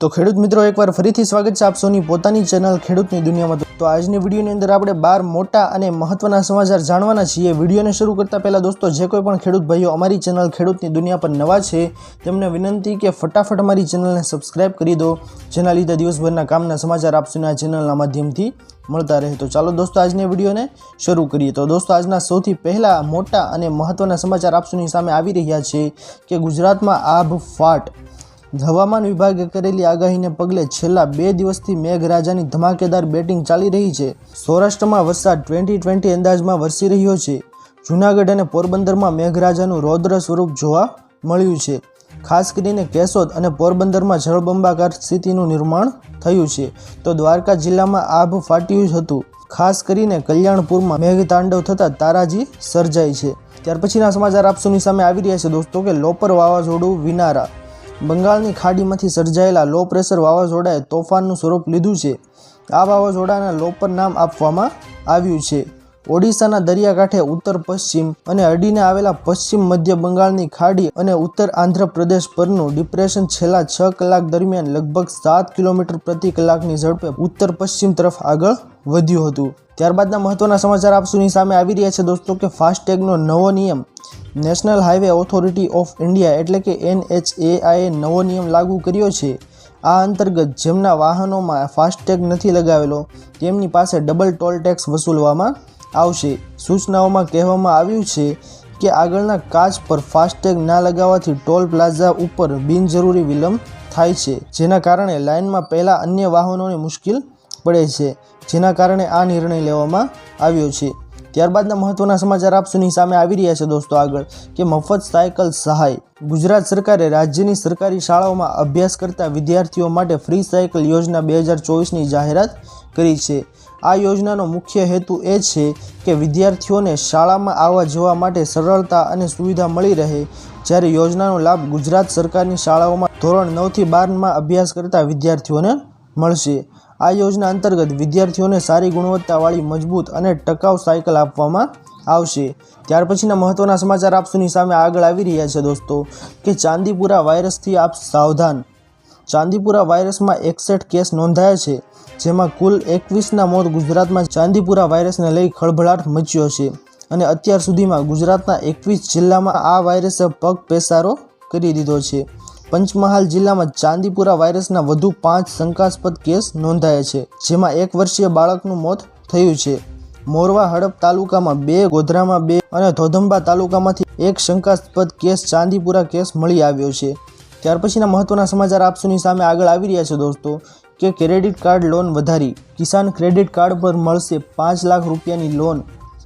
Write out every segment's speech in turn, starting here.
તો ખેડૂત મિત્રો એકવાર ફરીથી સ્વાગત છે આપ સૌની પોતાની ચેનલ ખેડૂતની દુનિયામાં। તો આજની વિડીયોની અંદર આપણે 12 મોટા અને મહત્વના સમાચાર જાણવાના છીએ। વિડીયોને શરૂ કરતા પહેલા દોસ્તો જે કોઈ પણ ખેડૂત ભાઈઓ અમારી ચેનલ ખેડૂતની દુનિયા પર નવા છે તેમને વિનંતી કે ફટાફટ અમારી ચેનલને સબસ્ક્રાઇબ કરી દો, જેના લીધે દિવસભરના કામના સમાચાર આપ સૌને આ ચેનલના માધ્યમથી મળતા રહે। તો ચાલો દોસ્તો આજની વિડીયોને શરૂ કરીએ। તો દોસ્તો આજના સૌથી પહેલા મોટા અને મહત્વના સમાચાર આપ સૌની સામે આવી રહ્યા છે કે ગુજરાતમાં આભ ફાટ। હવામાન વિભાગે કરેલી આગાહીને પગલે છેલ્લા 2 દિવસથી મેઘરાજાની ધમાકેદાર બેટિંગ ચાલી રહી છે। સૌરાષ્ટ્રમાં વરસાદ 2020 અંદાજમાં વરસી રહ્યો છે। જૂનાગઢ અને પોરબંદરમાં મેઘરાજાનું રૌદ્ર સ્વરૂપ જોવા મળ્યું છે। ખાસ કરીને કેશોદ અને પોરબંદરમાં જળબંબાકાર સ્થિતિનું નિર્માણ થયું છે, તો દ્વારકા જિલ્લામાં આભ ફાટ્યું હતું। ખાસ કરીને કલ્યાણપુરમાં મેઘતાંડવ થતાં તારાજી સર્જાઈ છે। ત્યાર પછીના સમાચાર આપ સૌની સામે આવી રહ્યા છે દોસ્તો કે લોપર વાવાઝોડું વિનારા। બંગાળની ખાડીમાંથી સર્જાયેલા લો પ્રેશર વાવાઝોડાએ તોફાનનું સ્વરૂપ લીધું છે। આ વાવાઝોડાના લોપર નામ આપવામાં આવ્યું છે। ઓડિશાના દરિયાકાંઠે ઉત્તર પશ્ચિમ અને અડીને આવેલા પશ્ચિમ મધ્ય બંગાળની ખાડી અને ઉત્તર આંધ્રપ્રદેશ પરનું ડિપ્રેશન છેલ્લા 6 કલાક દરમિયાન લગભગ 7 કિલોમીટર પ્રતિ કલાકની ઝડપે ઉત્તર પશ્ચિમ તરફ આગળ વધ્યું હતું। ત્યારબાદના મહત્વના સમાચાર આપ સૌની સામે આવી રહ્યા છે દોસ્તો કે ફાસ્ટેગનો નવો નિયમ। National highway authority of India એટલે કે NHAIએ નવો નિયમ લાગુ કર્યો છે। આ અંતર્ગત જેમના વાહનોમાં ફાસ્ટેગ નથી લગાવેલો તેમની પાસે ડબલ ટોલ ટેક્સ વસૂલવામાં આવશે। સૂચનાઓમાં કહેવામાં આવ્યું છે કે આગળના કાચ પર ફાસ્ટેગ ના લગાવવાથી ટોલ પ્લાઝા ઉપર બિનજરૂરી વિલંબ થાય છે, જેના કારણે લાઇનમાં પહેલા અન્ય વાહનોને મુશ્કેલ પડે છે, જેના કારણે આ નિર્ણય લેવામાં આવ્યો છે। ત્યારબાદના મહત્વના સમાચાર આપ સૌની સામે આવી રહ્યા છે દોસ્તો આગળ કે મફત સાયકલ સહાય। ગુજરાત સરકારે રાજ્યની સરકારી શાળાઓમાં અભ્યાસ કરતા વિદ્યાર્થીઓ માટે ફ્રી સાયકલ યોજના 2024ની જાહેરાત કરી છે। આ યોજનાનો મુખ્ય હેતુ એ છે કે વિદ્યાર્થીઓને શાળામાં આવવા જવા માટે સરળતા અને સુવિધા મળી રહે, જ્યારે યોજનાનો લાભ ગુજરાત સરકારની શાળાઓમાં ધોરણ 9 થી 12માં અભ્યાસ કરતા વિદ્યાર્થીઓને મળશે। આ યોજના અંતર્ગત વિદ્યાર્થીઓને સારી ગુણવત્તાવાળી મજબૂત અને ટકાઉ સાયકલ આપવામાં આવશે। ત્યાર પછીના મહત્વના સમાચાર આપ સૌની સામે આગળ આવી રહ્યા છે દોસ્તો કે ચાંદીપુરા વાયરસથી આપ સાવધાન। ચાંદીપુરા વાયરસમાં 61 કેસ નોંધાયા છે, જેમાં કુલ 21ના મોત ગુજરાતમાં ચાંદીપુરા વાયરસને લઈ ખળભળાટ મચ્યો છે અને અત્યાર સુધીમાં ગુજરાતના 21 જિલ્લામાં આ વાયરસે પગ પેસારો કરી દીધો છે। પંચમહાલ જિલ્લામાં ચાંદીપુરા વાયરસના વધુ 5 શંકાસ્પદ કેસ નોંધાયા છે, જેમાં 1 વર્ષીય બાળકનું મોત થયું છે। મોરવા હડપ તાલુકામાં 2, ગોધરામાં 2 અને ધોધંબા તાલુકામાંથી 1 શંકાસ્પદ કેસ ચાંદીપુરા કેસ મળી આવ્યો છે। ત્યાર પછીના મહત્વના સમાચાર આપ સૌની સામે આગળ આવી રહ્યા છે દોસ્તો કે ક્રેડિટ કાર્ડ લોન વધારી। કિસાન ક્રેડિટ કાર્ડ પર મળશે 5 લાખ રૂપિયાની લોન।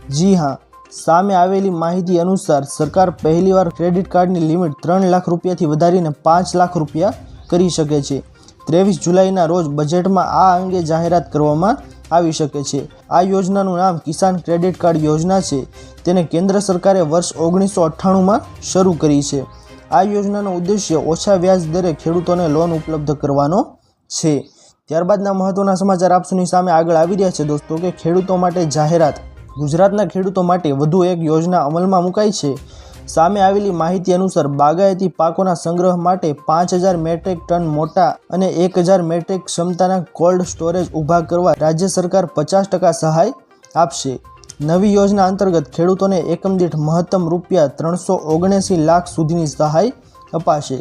જી હા, સામે આવેલી માહિતી અનુસાર સરકાર પહેલીવાર ક્રેડિટ કાર્ડની લિમિટ 3 લાખ રૂપિયાથી વધારીને 5 લાખ રૂપિયા કરી શકે છે। 23 જુલાઈના રોજ બજેટમાં આ અંગે જાહેરાત કરવામાં આવી શકે છે। આ યોજનાનું નામ કિસાન ક્રેડિટ કાર્ડ યોજના છે। તેને કેન્દ્ર સરકારે વર્ષ 1998માં શરૂ કરી છે। આ યોજનાનો ઉદ્દેશ્ય ઓછા વ્યાજ દરે ખેડૂતોને લોન ઉપલબ્ધ કરવાનો છે। ત્યારબાદના મહત્વના સમાચાર આપ સૌની સામે આગળ આવી રહ્યા છે દોસ્તો કે ખેડૂતો માટે જાહેરાત। ગુજરાતના ખેડૂતો માટે વધુ એક યોજના અમલમાં મુકાઈ છે। સામે આવેલી માહિતી અનુસાર બાગાયતી પાકોના સંગ્રહ માટે 5000 મેટ્રિક ટન મોટા અને 1000 મેટ્રિક ક્ષમતાના કોલ્ડ સ્ટોરેજ ઊભા કરવા રાજ્ય સરકાર 50% સહાય આપશે। નવી યોજના અંતર્ગત ખેડૂતોને એકમ દીઠ મહત્તમ રૂપિયા 379 લાખ સુધીની સહાય અપાશે,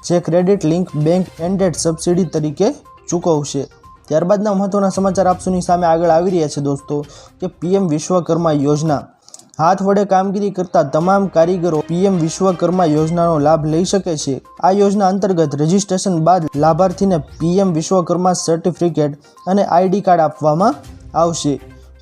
જે credit link bank ended subsidy તરીકે ચૂકવશે। ત્યારબાદના મહત્વના સમાચાર આપ સૌની સામે આગળ આવી રહ્યા છે દોસ્તો કે PM વિશ્વકર્મા યોજના। હાથ વડે કામગીરી કરતા તમામ કારીગરો PM વિશ્વકર્મા યોજનાનો લાભ લઈ શકે છે। આ યોજના અંતર્ગત રજીસ્ટ્રેશન બાદ લાભાર્થીને PM વિશ્વકર્મા સર્ટિફિકેટ અને ID કાર્ડ આપવામાં આવશે।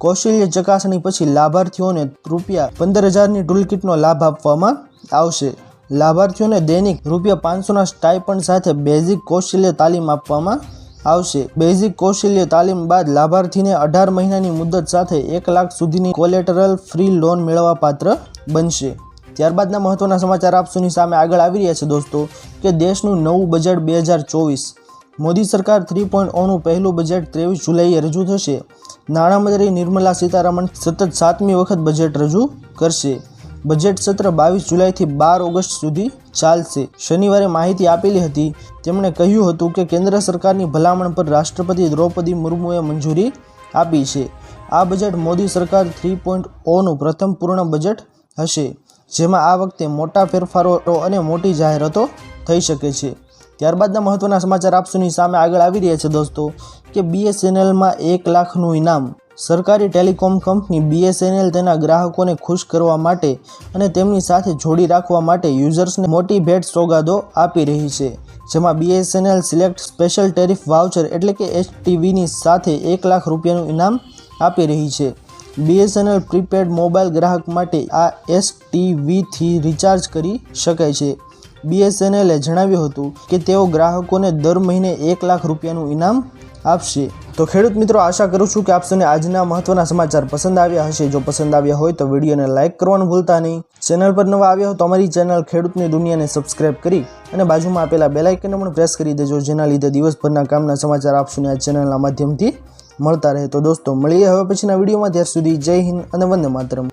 કૌશલ્ય ચકાસણી પછી લાભાર્થીઓને રૂપિયા 15000ની ટૂલકીટનો લાભ આપવામાં આવશે। લાભાર્થીઓને દૈનિક રૂપિયા 500ના સ્ટાઇપન્ડ સાથે બેઝિક કૌશલ્ય તાલીમ આપવામાં આવશે। બેઝિક કૌશલ્ય તાલીમ બાદ લાભાર્થીને 18 મહિનાની મુદત સાથે 1 લાખ સુધીની કોલેટરલ ફ્રી લોન મેળવવા પાત્ર બનશે। ત્યારબાદના મહત્વના સમાચાર આપ સૌની સામે આગળ આવી રહ્યા છે દોસ્તો કે દેશનું નવું બજેટ 2024। મોદી સરકાર 3.0નું પહેલું બજેટ 23 જુલાઈએ રજૂ થશે। નાણામંત્રી નિર્મલા સીતારમણ સતત 7મી વખત બજેટ રજૂ કરશે। બજેટ સત્ર 22 જુલાઈથી 12 ઓગસ્ટ સુધી ચાલશે. શનિવારે માહિતી આપેલી હતી. તેમણે કહ્યું હતું કે કેન્દ્ર સરકારની ભલામણ પર રાષ્ટ્રપતિ દ્રૌપદી મુર્મુએ મંજૂરી આપી છે. આ બજેટ મોદી સરકાર 3.0નું પ્રથમ પૂર્ણ બજેટ હશે, જેમાં આ વખતે મોટા ફેરફારો અને મોટી જાહેરાતો થઈ શકે છે. ત્યારબાદના મહત્વના સમાચાર આપ સૌની સામે આગળ આવી રહ્યા છે દોસ્તો કે BSNLમાં 1 લાખનું ઇનામ. સરકારી ટેલિકોમ કંપની BSNL તેના ગ્રાહકોને ખુશ કરવા માટે અને તેમની સાથે જોડી રાખવા માટે યુઝર્સને મોટી ભેટ સોગાદો આપી રહી છે, જેમાં BSNL select special tariff voucher એટલે કે STVની સાથે 1 લાખ રૂપિયાનું ઇનામ આપી રહી છે. BSNL પ્રીપેડ મોબાઈલ ગ્રાહક માટે આ STVથી રિચાર્જ કરી શકાય છે. BSNLએ જણાવ્યું હતું કે તેઓ ગ્રાહકોને દર મહિને 1 લાખ રૂપિયાનું ઇનામ આપશે. તો ખેડૂત મિત્રો, આશા કરું છું કે આપ સૌને આજના મહત્વના સમાચાર પસંદ આવ્યા હશે. જો પસંદ આવ્યા હોય તો વિડીયોને લાઇક કરવાનું ભૂલતા નહીં. ચેનલ પર નવા આવ્યા હો તો અમારી ચેનલ ખેડૂતની દુનિયાને સબસ્ક્રાઇબ કરી અને બાજુમાં આપેલા બેલ આઇકનને પણ પ્રેસ કરી દેજો, જેના લીધે દિવસભરના કામના સમાચાર આપ સૌને આ ચેનલના માધ્યમથી મળતા રહે. તો દોસ્તો મળીએ હવે પછીના વિડીયોમાં. ત્યાર સુધી જય હિન્દ અને વંદે માતરમ.